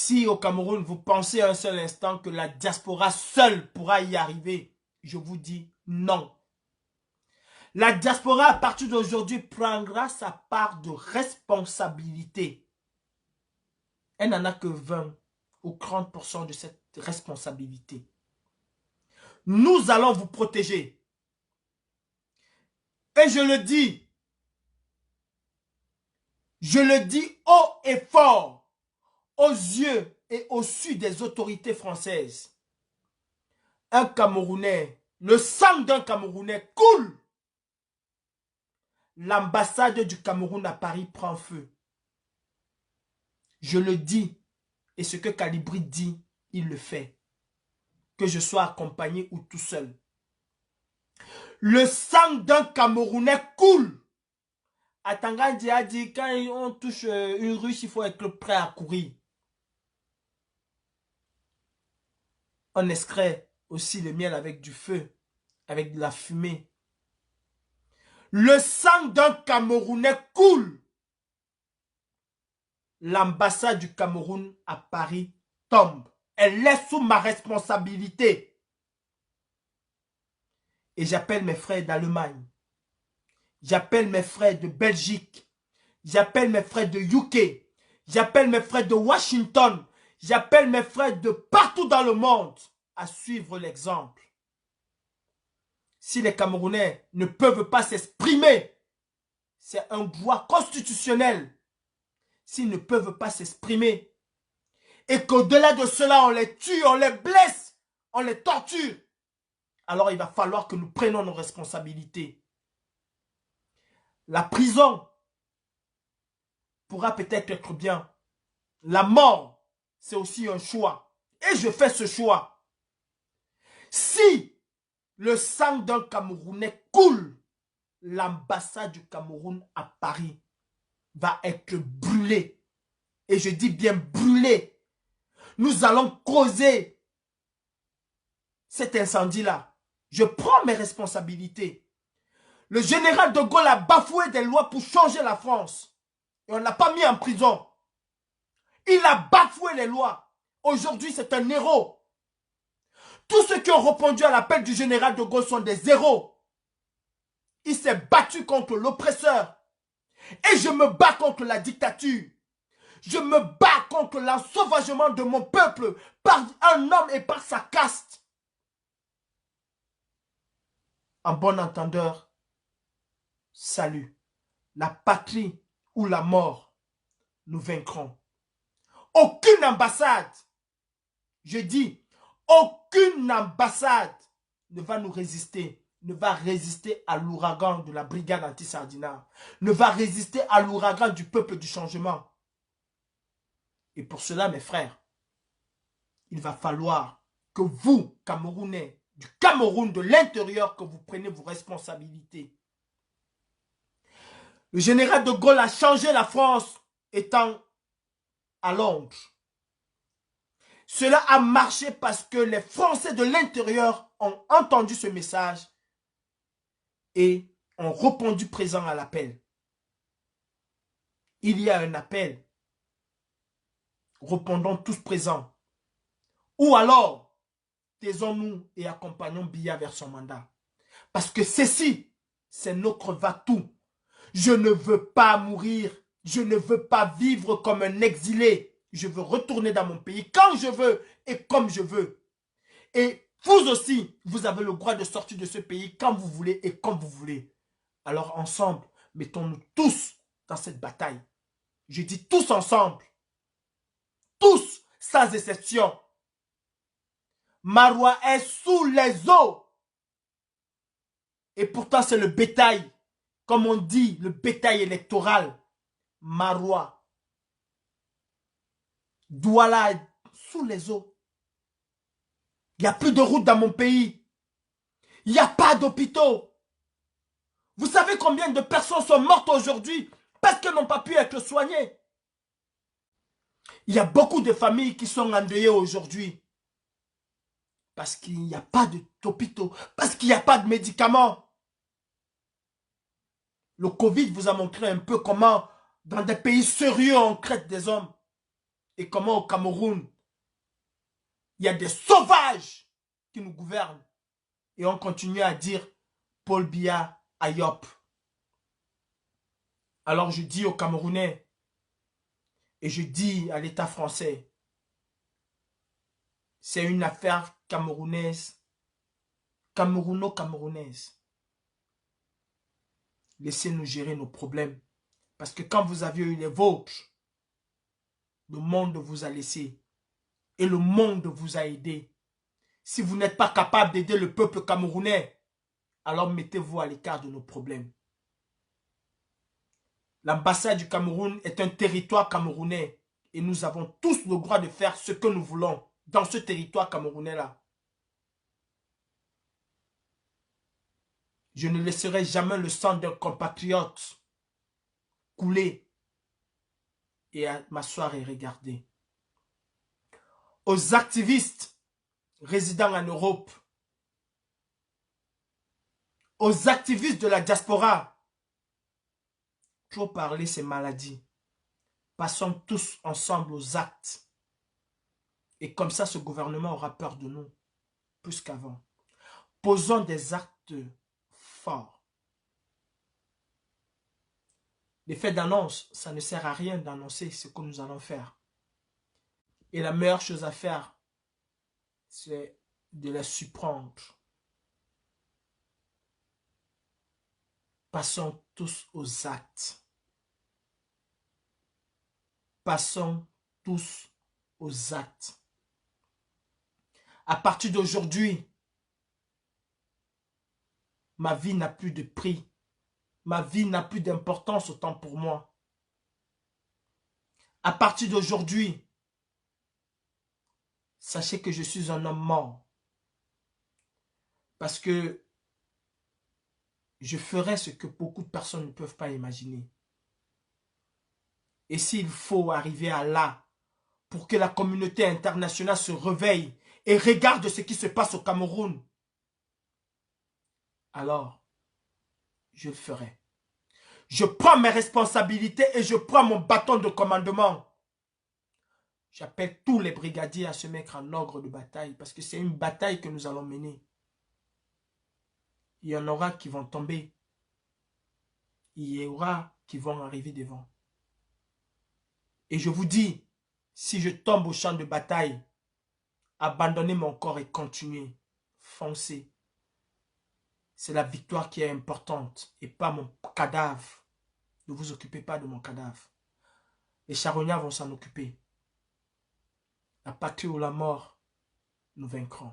Si au Cameroun, vous pensez un seul instant que la diaspora seule pourra y arriver, je vous dis non. La diaspora, à partir d'aujourd'hui, prendra sa part de responsabilité. Elle n'en a que 20 ou 30% de cette responsabilité. Nous allons vous protéger. Et je le dis haut et fort, aux yeux et au su des autorités françaises. Un Camerounais, le sang d'un Camerounais coule. L'ambassade du Cameroun à Paris prend feu. Je le dis, et ce que Calibri dit, il le fait. Que je sois accompagné ou tout seul. Le sang d'un Camerounais coule. Atangandi a dit, quand on touche une ruche, il faut être prêt à courir. On extrait aussi le miel avec du feu, avec de la fumée. Le sang d'un Camerounais coule. L'ambassade du Cameroun à Paris tombe. Elle est sous ma responsabilité. Et j'appelle mes frères d'Allemagne. J'appelle mes frères de Belgique. J'appelle mes frères de UK. J'appelle mes frères de Washington. J'appelle mes frères de partout dans le monde à suivre l'exemple. Si les Camerounais ne peuvent pas s'exprimer, c'est un droit constitutionnel. S'ils ne peuvent pas s'exprimer et qu'au-delà de cela, on les tue, on les blesse, on les torture, alors il va falloir que nous prenions nos responsabilités. La prison pourra peut-être être bien. La mort, c'est aussi un choix. Et je fais ce choix. Si le sang d'un Camerounais coule, l'ambassade du Cameroun à Paris va être brûlée. Et je dis bien brûlée. Nous allons causer cet incendie-là. Je prends mes responsabilités. Le général de Gaulle a bafoué des lois pour changer la France. Et on ne l'a pas mis en prison. Il a bafoué les lois. Aujourd'hui, c'est un héros. Tous ceux qui ont répondu à l'appel du général de Gaulle sont des héros. Il s'est battu contre l'oppresseur. Et je me bats contre la dictature. Je me bats contre l'ensauvagement de mon peuple par un homme et par sa caste. En bon entendeur, salut. La patrie ou la mort, nous vaincrons. Aucune ambassade, je dis, aucune ambassade ne va nous résister, ne va résister à l'ouragan de la brigade anti-Sardinat, ne va résister à l'ouragan du peuple du changement. Et pour cela, mes frères, il va falloir que vous, Camerounais, du Cameroun, de l'intérieur, que vous preniez vos responsabilités. Le général de Gaulle a changé la France étant à Londres. Cela a marché parce que les Français de l'intérieur ont entendu ce message et ont répondu présent à l'appel. Il y a un appel. Répondons tous présents. Ou alors, taisons-nous et accompagnons Biya vers son mandat. Parce que ceci, c'est notre va-tout. Je ne veux pas mourir. Je ne veux pas vivre comme un exilé. Je veux retourner dans mon pays quand je veux et comme je veux. Et vous aussi, vous avez le droit de sortir de ce pays quand vous voulez et comme vous voulez. Alors ensemble, mettons-nous tous dans cette bataille. Je dis tous ensemble. Tous, sans exception. Marois est sous les eaux. Et pourtant, c'est le bétail. Comme on dit, le bétail électoral. Marois. Douala est sous les eaux. Il n'y a plus de route dans mon pays. Il n'y a pas d'hôpitaux. Vous savez combien de personnes sont mortes aujourd'hui parce qu'elles n'ont pas pu être soignées? Il y a beaucoup de familles qui sont endeuillées aujourd'hui. Parce qu'il n'y a pas d'hôpitaux. Parce qu'il n'y a pas de médicaments. Le Covid vous a montré un peu comment, dans des pays sérieux, on traite des hommes. et comment au Cameroun, il y a des sauvages qui nous gouvernent. Et on continue à dire Paul Biya, Ayop. Alors je dis aux Camerounais et je dis à l'État français, c'est une affaire camerounaise, camerouno-camerounaise. Laissez-nous gérer nos problèmes. Parce que quand vous aviez eu les vôtres, le monde vous a laissé. Et le monde vous a aidé. Si vous n'êtes pas capable d'aider le peuple camerounais, alors mettez-vous à l'écart de nos problèmes. L'ambassade du Cameroun est un territoire camerounais. Et nous avons tous le droit de faire ce que nous voulons dans ce territoire camerounais-là. Je ne laisserai jamais le sang d'un compatriote couler et m'asseoir et regarder. Aux activistes résidant en Europe, aux activistes de la diaspora, trop parler ces maladies. Passons tous ensemble aux actes. Et comme ça, ce gouvernement aura peur de nous, plus qu'avant. Posons des actes forts. Les faits d'annonce, ça ne sert à rien d'annoncer ce que nous allons faire. Et la meilleure chose à faire, c'est de les surprendre. Passons tous aux actes. Passons tous aux actes. À partir d'aujourd'hui, ma vie n'a plus de prix. Ma vie n'a plus d'importance autant pour moi. À partir d'aujourd'hui, sachez que je suis un homme mort. Parce que je ferai ce que beaucoup de personnes ne peuvent pas imaginer. Et s'il faut arriver à là, pour que la communauté internationale se réveille et regarde ce qui se passe au Cameroun, alors, je le ferai. Je prends mes responsabilités et je prends mon bâton de commandement. J'appelle tous les brigadiers à se mettre en ordre de bataille parce que c'est une bataille que nous allons mener. Il y en aura qui vont tomber. Il y aura qui vont arriver devant. Et je vous dis, si je tombe au champ de bataille, abandonnez mon corps et continuez. Foncez. C'est la victoire qui est importante et pas mon cadavre. Ne vous occupez pas de mon cadavre. Les charognards vont s'en occuper. La patrie ou la mort, nous vaincrons.